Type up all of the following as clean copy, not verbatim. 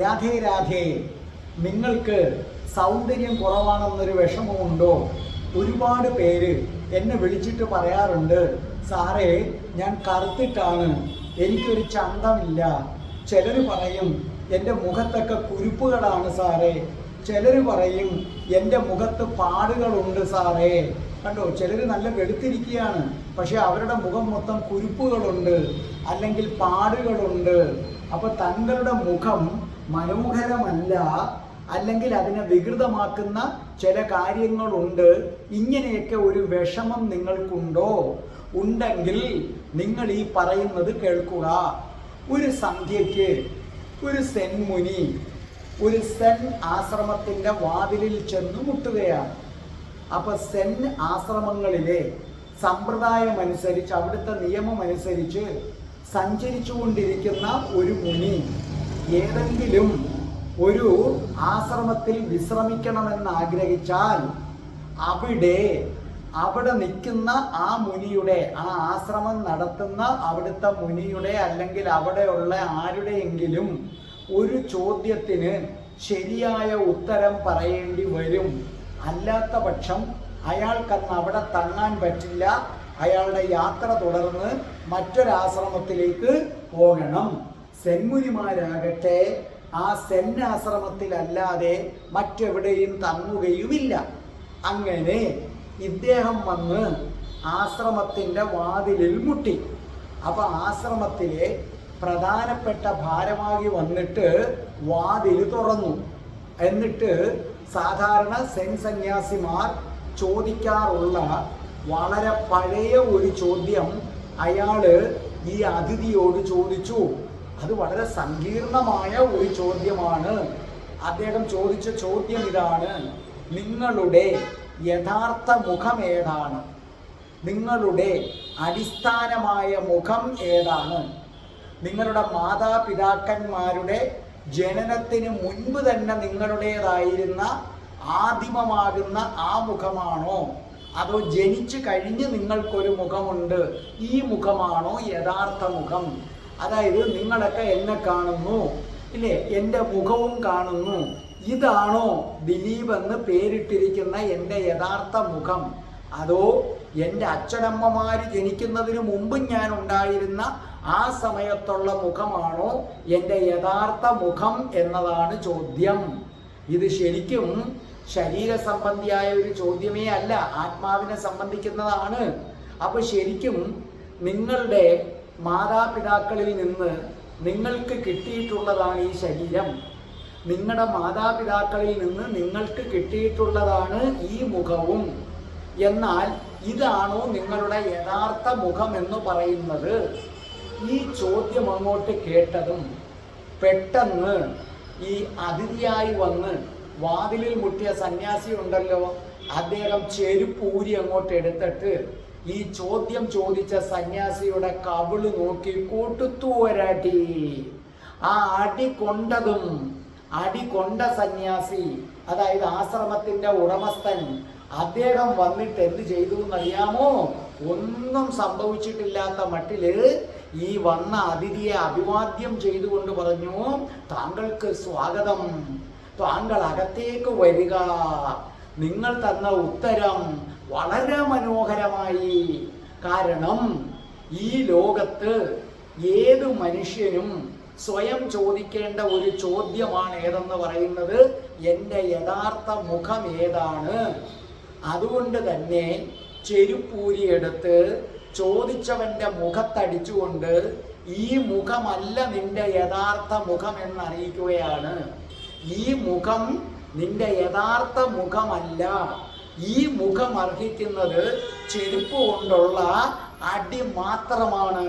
രാധേ രാധേ. നിങ്ങൾക്ക് സൗന്ദര്യം കുറവാണെന്നൊരു വിഷമമുണ്ടോ? ഒരുപാട് പേര് എന്നെ വിളിച്ചിട്ട് പറയാറുണ്ട്, സാറേ ഞാൻ കറുത്തിട്ടാണ്, എനിക്കൊരു ചന്തമില്ല. ചിലർ പറയും എൻ്റെ മുഖത്തൊക്കെ കുരുപ്പുകളാണ് സാറേ, ചിലർ പറയും എൻ്റെ മുഖത്ത് പാടുകളുണ്ട് സാറേ. കണ്ടോ, ചിലർ നല്ല വെളുത്തിരിക്കുകയാണ്, പക്ഷെ അവരുടെ മുഖം മൊത്തം കുരുപ്പുകളുണ്ട് അല്ലെങ്കിൽ പാടുകളുണ്ട്. അപ്പോൾ തങ്ങളുടെ മുഖം മനോഹരമല്ല, അല്ലെങ്കിൽ അതിനെ വികൃതമാക്കുന്ന ചില കാര്യങ്ങളുണ്ട്. ഇങ്ങനെയൊക്കെ ഒരു വിഷമം നിങ്ങൾക്കുണ്ടോ? ഉണ്ടെങ്കിൽ നിങ്ങൾ ഈ പറയുന്നത് കേൾക്കുക. ഒരു സന്ധ്യയ്ക്ക് ഒരു സെൻ മുനി ഒരു സെൻ ആശ്രമത്തിൻ്റെ വാതിലിൽ ചെന്ന് മുട്ടുകയാണ്. അപ്പോൾ സെൻ ആശ്രമങ്ങളിലെ സമ്പ്രദായമനുസരിച്ച്, അവിടുത്തെ നിയമമനുസരിച്ച് സഞ്ചരിച്ചു കൊണ്ടിരിക്കുന്ന ഒരു മുനി ഏതെങ്കിലും ഒരു ആശ്രമത്തിൽ വിശ്രമിക്കണമെന്ന് ആഗ്രഹിച്ചാൽ അവിടെ നിൽക്കുന്ന ആ മുനിയുടെ, ആ ആശ്രമം നടത്തുന്ന അവിടുത്തെ മുനിയുടെ അല്ലെങ്കിൽ അവിടെയുള്ള ആരുടെയെങ്കിലും ഒരു ചോദ്യത്തിന് ശരിയായ ഉത്തരം പറയേണ്ടി വരും. അല്ലാത്ത പക്ഷം അയാൾക്കന്ന് അവിടെ തങ്ങാൻ പറ്റില്ല. അയാളുടെ യാത്ര തുടർന്ന് മറ്റൊരാശ്രമത്തിലേക്ക് പോകണം. സെൻമുനിമാരാകട്ടെ ആ സെൻ ആശ്രമത്തിലല്ലാതെ മറ്റെവിടെയും തങ്ങുകയുമില്ല. അങ്ങനെ ഇദ്ദേഹം വന്ന് ആശ്രമത്തിൻ്റെ വാതിലിൽ മുട്ടി. അപ്പോൾ ആശ്രമത്തിലെ പ്രധാനപ്പെട്ട ഭാരവാഹി വന്നിട്ട് വാതിൽ തുറന്നു. എന്നിട്ട് സാധാരണ സെൻ സന്യാസിമാർ ചോദിക്കാറുള്ള വളരെ പഴയ ഒരു ചോദ്യം അയാൾ ഈ അതിഥിയോട് ചോദിച്ചു. അത് വളരെ സങ്കീർണമായ ഒരു ചോദ്യമാണ്. അദ്ദേഹം ചോദിച്ച ചോദ്യം ഇതാണ്: നിങ്ങളുടെ യഥാർത്ഥ മുഖം ഏതാണ്? നിങ്ങളുടെ അടിസ്ഥാനമായ മുഖം ഏതാണ്? നിങ്ങളുടെ മാതാപിതാക്കന്മാരുടെ ജനനത്തിന് മുൻപ് തന്നെ നിങ്ങളുടേതായിരുന്ന ആദിമമാകുന്ന ആ മുഖമാണോ, അതോ ജനിച്ചു കഴിഞ്ഞ് നിങ്ങൾക്കൊരു മുഖമുണ്ട്, ഈ മുഖമാണോ യഥാർത്ഥ മുഖം? അതായത് നിങ്ങളൊക്കെ എന്നെ കാണുന്നു ഇല്ലേ, എൻ്റെ മുഖവും കാണുന്നു, ഇതാണോ ദിലീപ് എന്ന് പേരിട്ടിരിക്കുന്ന എൻ്റെ യഥാർത്ഥ മുഖം? അതോ എൻ്റെ അച്ഛനമ്മമാർ ജനിക്കുന്നതിന് മുമ്പ് ഞാൻ ഉണ്ടായിരുന്ന ആ സമയത്തുള്ള മുഖമാണോ എൻ്റെ യഥാർത്ഥ മുഖം എന്നതാണ് ചോദ്യം. ഇത് ശരിക്കും ശരീര സംബന്ധിയായ ഒരു ചോദ്യമേ അല്ല, ആത്മാവിനെ സംബന്ധിക്കുന്നതാണ്. അപ്പോൾ ശരിക്കും നിങ്ങളുടെ മാതാപിതാക്കളിൽ നിന്ന് നിങ്ങൾക്ക് കിട്ടിയിട്ടുള്ളതാണ് ഈ ശരീരം. നിങ്ങളുടെ മാതാപിതാക്കളിൽ നിന്ന് നിങ്ങൾക്ക് കിട്ടിയിട്ടുള്ളതാണ് ഈ മുഖവും. എന്നാൽ ഇതാണോ നിങ്ങളുടെ യഥാർത്ഥ മുഖം എന്ന് പറയുന്നത്? ഈ ചോദ്യം അങ്ങോട്ട് കേട്ടതും പെട്ടെന്ന് ഈ അതിഥിയായി വന്ന് വാതിലിൽ മുട്ടിയ സന്യാസി ഉണ്ടല്ലോ, അദ്ദേഹം ചെരുപ്പൂരി അങ്ങോട്ട് എടുത്തിട്ട് ഈ ചോദ്യം ചോദിച്ച സന്യാസിയുടെ കവിള് നോക്കി കൂട്ടുത്തു ഒരടി. ആ അടി കൊണ്ട സന്യാസി, അതായത് ആശ്രമത്തിന്റെ ഉടമസ്ഥൻ, അദ്ദേഹം വന്നിട്ട് എന്ത് ചെയ്തു എന്നറിയാമോ? ഒന്നും സംഭവിച്ചിട്ടില്ലാത്ത മട്ടില് ഈ വന്ന അതിഥിയെ അഭിവാദ്യം ചെയ്തുകൊണ്ട് പറഞ്ഞു, താങ്കൾക്ക് സ്വാഗതം, താങ്കൾ അകത്തേക്ക് വരിക, നിങ്ങൾ തന്ന ഉത്തരം വളരെ മനോഹരമായി. കാരണം ഈ ലോകത്ത് ഏത് മനുഷ്യനും സ്വയം ചോദിക്കേണ്ട ഒരു ചോദ്യമാണ് ഏതെന്ന് പറയുന്നത്, എൻ്റെ യഥാർത്ഥ മുഖം ഏതാണ്? അതുകൊണ്ട് തന്നെ ചെരുപ്പൂരി എടുത്ത് ചോദിച്ചവൻ്റെ മുഖത്തടിച്ചുകൊണ്ട് ഈ മുഖമല്ല നിന്റെ യഥാർത്ഥ മുഖം എന്നറിയിക്കുകയാണ്. ഈ മുഖം നിന്റെ യഥാർത്ഥ മുഖമല്ല. ഈ മുഖം അർഹിക്കുന്നത് ചെരുപ്പ് കൊണ്ടുള്ള അടി മാത്രമാണ്.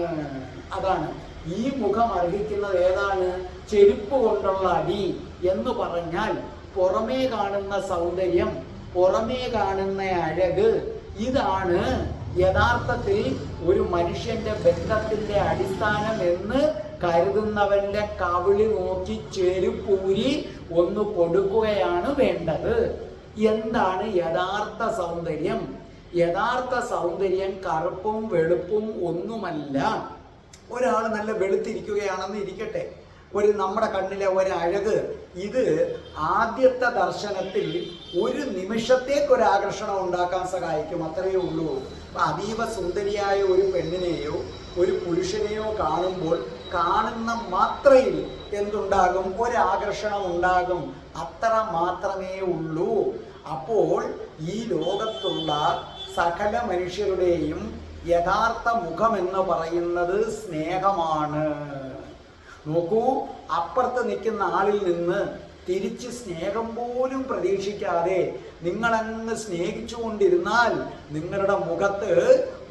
അതാണ് ഈ മുഖം അർഹിക്കുന്നത്. ഏതാണ്? ചെരുപ്പ് കൊണ്ടുള്ള അടി എന്ന് പറഞ്ഞാൽ പുറമേ കാണുന്ന സൗന്ദര്യം, പുറമേ കാണുന്ന അഴക്, ഇതാണ് യഥാർത്ഥത്തിൽ ഒരു മനുഷ്യന്റെ ബന്ധത്തിന്റെ അടിസ്ഥാനം എന്ന് കരുതുന്നവന്റെ കവിളി നോക്കി ചെരുപ്പൂരി ഒന്ന് കൊടുക്കുകയാണ് വേണ്ടത്. എന്താണ് യഥാർത്ഥ സൗന്ദര്യം? യഥാർത്ഥ സൗന്ദര്യം കറുപ്പും വെളുപ്പും ഒന്നുമല്ല. ഒരാൾ നല്ല വെളുത്തിരിക്കുകയാണെന്ന് ഇരിക്കട്ടെ, നമ്മുടെ കണ്ണിലെ ഒരഴക്, ഇത് ആദ്യത്തെ ദർശനത്തിൽ ഒരു നിമിഷത്തേക്കൊരാകർഷണം ഉണ്ടാക്കാൻ സഹായിക്കും, അത്രയേ ഉള്ളൂ. അതീവ സുന്ദരിയായ ഒരു പെണ്ണിനെയോ ഒരു പുരുഷനെയോ കാണുമ്പോൾ കാണുന്ന മാത്രയിൽ എന്തുണ്ടാകും? ഒരാകർഷണം ഉണ്ടാകും, അത്ര മാത്രമേ ഉള്ളൂ. അപ്പോൾ ഈ ലോകത്തുള്ള സകല മനുഷ്യരുടെയും യഥാർത്ഥ മുഖമെന്ന് പറയുന്നത് സ്നേഹമാണ്. നോക്കൂ, അപ്പുറത്ത് നിൽക്കുന്ന ആളിൽ നിന്ന് തിരിച്ച് സ്നേഹം പോലും പ്രതീക്ഷിക്കാതെ നിങ്ങളങ്ങ് സ്നേഹിച്ചുകൊണ്ടിരുന്നാൽ നിങ്ങളുടെ മുഖത്ത്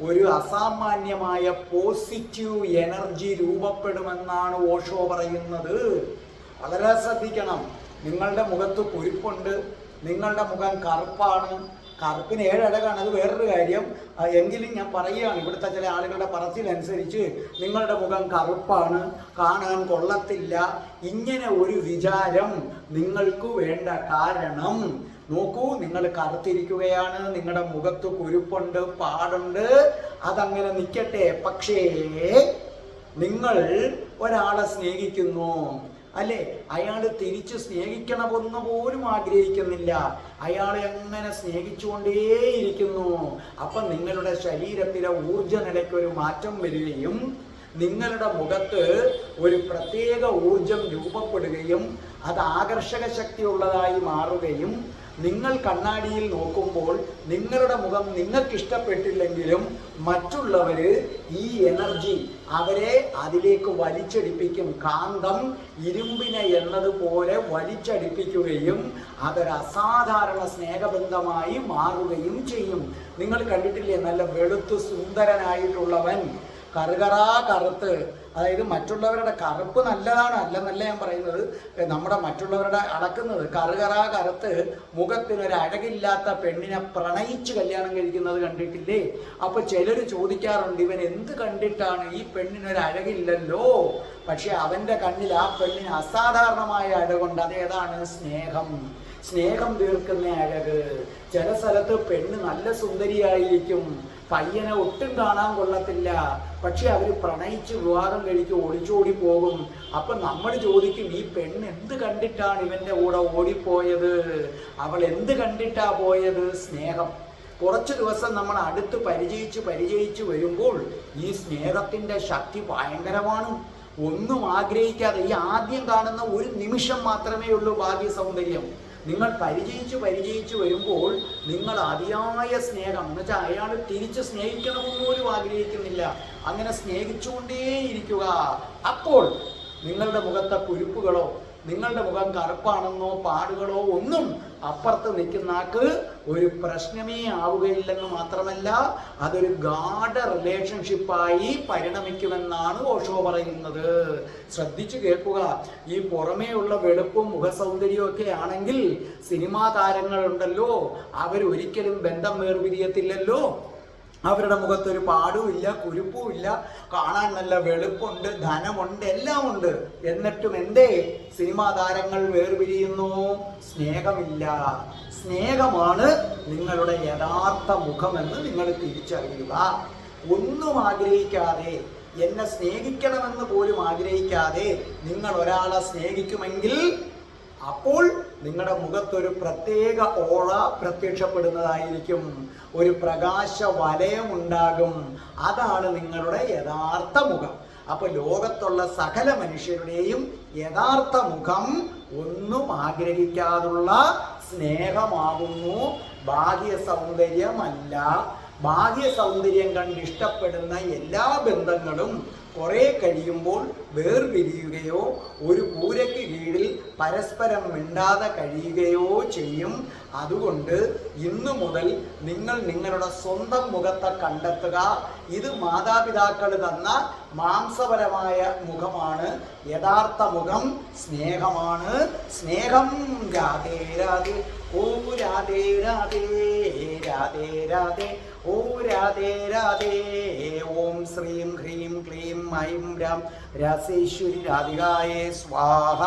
ഒരു അസാമാന്യമായ പോസിറ്റീവ് എനർജി രൂപപ്പെടുമെന്നാണ് ഓഷോ പറയുന്നത്. വളരെ ശ്രദ്ധിക്കണം. നിങ്ങളുടെ മുഖത്ത് കുരുപ്പുണ്ട്, നിങ്ങളുടെ മുഖം കറുപ്പാണ്, കറുപ്പിന് 7 അഴകാണ്, അത് വേറൊരു കാര്യം. എങ്കിലും ഞാൻ പറയുകയാണ്, ഇവിടുത്തെ ചില ആളുകളുടെ പറച്ചിലനുസരിച്ച് നിങ്ങളുടെ മുഖം കറുപ്പാണ്, കാണാൻ കൊള്ളത്തില്ല, ഇങ്ങനെ ഒരു വിചാരം നിങ്ങൾക്ക് വേണ്ട. കാരണം നോക്കൂ, നിങ്ങൾ കറുത്തിരിക്കുകയാണ്, നിങ്ങളുടെ മുഖത്ത് കുരുപ്പുണ്ട്, പാടുണ്ട്, അതങ്ങനെ നിൽക്കട്ടെ. പക്ഷേ നിങ്ങൾ ഒരാളെ സ്നേഹിക്കുന്നു അല്ലേ, അയാൾ തിരിച്ച് സ്നേഹിക്കണമെന്ന് പോലും ആഗ്രഹിക്കുന്നില്ല, അയാളെ എങ്ങനെ സ്നേഹിച്ചുകൊണ്ടേയിരിക്കുന്നു. അപ്പം നിങ്ങളുടെ ശരീരത്തിലെ ഊർജ നിലയ്ക്കൊരു മാറ്റം വരികയും നിങ്ങളുടെ മുഖത്ത് ഒരു പ്രത്യേക ഊർജം രൂപപ്പെടുകയും അത് ആകർഷക ശക്തിയുള്ളതായി മാറുകയും നിങ്ങൾ കണ്ണാടിയിൽ നോക്കുമ്പോൾ നിങ്ങളുടെ മുഖം നിങ്ങൾക്ക് ഇഷ്ടപ്പെട്ടില്ലെങ്കിലും മറ്റുള്ളവർ ഈ എനർജി അവരെ അതിലേക്ക് വലിച്ചടിപ്പിക്കും. കാന്തം ഇരുമ്പിനെ എന്നതുപോലെ വലിച്ചടിപ്പിക്കുകയും അതൊരു അസാധാരണ സ്നേഹബന്ധമായി മാറുകയും ചെയ്യും. നിങ്ങൾ കണ്ടിട്ടില്ലേ, നല്ല വെളുത്തു സുന്ദരനായിട്ടുള്ളവൻ കറുകറാ കറുത്ത്, അതായത് മറ്റുള്ളവരുടെ കറുപ്പ് നല്ലതാണ്, അല്ലെന്നല്ല ഞാൻ പറയുന്നത്, നമ്മുടെ മറ്റുള്ളവരുടെ അളക്കുന്നത് കറുകറാ കറുത്ത് മുഖത്തിനൊരു അഴകില്ലാത്ത പെണ്ണിനെ പ്രണയിച്ച് കല്യാണം കഴിക്കുന്നത് കണ്ടിട്ടില്ലേ? അപ്പൊ ചിലർ ചോദിക്കാറുണ്ട്, ഇവൻ എന്ത് കണ്ടിട്ടാണ്, ഈ പെണ്ണിനൊരു അഴകില്ലല്ലോ, പക്ഷെ അവന്റെ കണ്ണിൽ ആ പെണ്ണിന് അസാധാരണമായ അഴകുണ്ട്. അതേതാണ്? സ്നേഹം. സ്നേഹം തീർക്കുന്ന അഴക്. ചില സ്ഥലത്ത് പെണ്ണ് നല്ല സുന്ദരിയായിരിക്കും, പയ്യനെ ഒട്ടും കാണാൻ കൊള്ളത്തില്ല, പക്ഷെ അവർ പ്രണയിച്ച് വിവാഹം കഴിക്കും, ഒളിച്ചോടി പോകും. അപ്പം നമ്മൾ ചോദിക്കും, ഈ പെണ്ണ് എന്ത് കണ്ടിട്ടാണ് ഇവൻ്റെ കൂടെ ഓടിപ്പോയത്? അവൾ എന്ത് കണ്ടിട്ടാ പോയത്? സ്നേഹം. കുറച്ച് ദിവസം നമ്മൾ അടുത്ത് പരിചയിച്ച് വരുമ്പോൾ ഈ സ്നേഹത്തിൻ്റെ ശക്തി ഭയങ്കരമാണ്. ഒന്നും ആഗ്രഹിക്കാതെ ഈ ആദ്യം കാണുന്ന ഒരു നിമിഷം മാത്രമേ ഉള്ളൂ ഭാഗ്യ സൗന്ദര്യം. നിങ്ങൾ പരിചയിച്ച് വരുമ്പോൾ നിങ്ങൾ അതിയായ സ്നേഹം എന്ന് വെച്ചാൽ അയാൾ തിരിച്ച് സ്നേഹിക്കണമെന്ന് പോലും ആഗ്രഹിക്കുന്നില്ല, അങ്ങനെ സ്നേഹിച്ചുകൊണ്ടേയിരിക്കുക. അപ്പോൾ നിങ്ങളുടെ മുഖത്തെ കുരുപ്പുകളോ നിങ്ങളുടെ മുഖം കറുപ്പാണെന്നോ പാടുകളോ ഒന്നും അപ്പുറത്ത് നിൽക്കുന്ന ആൾക്ക് ഒരു പ്രശ്നമേ ആവുകയില്ലെന്ന് മാത്രമല്ല, അതൊരു ഗാഢ റിലേഷൻഷിപ്പായി പരിണമിക്കുമെന്നാണ് ഓഷോ പറയുന്നത്. ശ്രദ്ധിച്ചു കേൾക്കുക. ഈ പുറമേയുള്ള വെളുപ്പും മുഖസൗന്ദര്യവും ഒക്കെ ആണെങ്കിൽ സിനിമാ താരങ്ങളുണ്ടല്ലോ, അവരൊരിക്കലും ബന്ധം വേർപിരിയത്തില്ലല്ലോ. അവരുടെ മുഖത്തൊരു പാടുമില്ല, കുരുപ്പുമില്ല, കാണാൻ നല്ല വെളുപ്പുണ്ട്, ധനമുണ്ട്, എല്ലാം ഉണ്ട്. എന്നിട്ടും എന്തേ സിനിമാ താരങ്ങൾ വേർപിരിയുന്നു? സ്നേഹമില്ല. സ്നേഹമാണ് നിങ്ങളുടെ യഥാർത്ഥ മുഖമെന്ന് നിങ്ങൾ തിരിച്ചറിയുക. ഒന്നും ആഗ്രഹിക്കാതെ, എന്നെ സ്നേഹിക്കണമെന്ന് പോലും ആഗ്രഹിക്കാതെ നിങ്ങൾ ഒരാളെ സ്നേഹിക്കുമെങ്കിൽ അപ്പോൾ നിങ്ങളുടെ മുഖത്തൊരു പ്രത്യേക ഓള പ്രത്യക്ഷപ്പെടുന്നതായിരിക്കും, ഒരു പ്രകാശ വലയം ഉണ്ടാകും. അതാണ് നിങ്ങളുടെ യഥാർത്ഥ മുഖം. അപ്പൊ ലോകത്തുള്ള സകല മനുഷ്യരുടെയും യഥാർത്ഥ മുഖം ഒന്നും ആഗ്രഹിക്കാതുള്ള സ്നേഹമാകുന്നു, ബാഹ്യ സൗന്ദര്യമല്ല. ബാഹ്യ സൗന്ദര്യം കണ്ട് ഇഷ്ടപ്പെടുന്ന എല്ലാ ബന്ധങ്ങളും കുറെ കഴിയുമ്പോൾ വേർപിരിയുകയോ ഒരു കൂരയ്ക്ക് കീഴിൽ പരസ്പരം മിണ്ടാതെ കഴിയുകയോ ചെയ്യും. അതുകൊണ്ട് ഇന്നു മുതൽ നിങ്ങൾ നിങ്ങളുടെ സ്വന്തം മുഖത്തെ കണ്ടെത്തുക. ഇത് മാതാപിതാക്കൾ തന്ന മാംസപരമായ മുഖമാണ്. യഥാർത്ഥ മുഖം സ്നേഹമാണ്. സ്നേഹം. രാധേ രാധേ, ഓ രാധേ രാധേ, രാധേ രാധേ, ഓ രാധേ രാധേ. ഓം ശ്രീം ഹ്രീം ക്ലീം ഐം രാം രാസേശ്വരി രാധികായേ സ്വാഹ.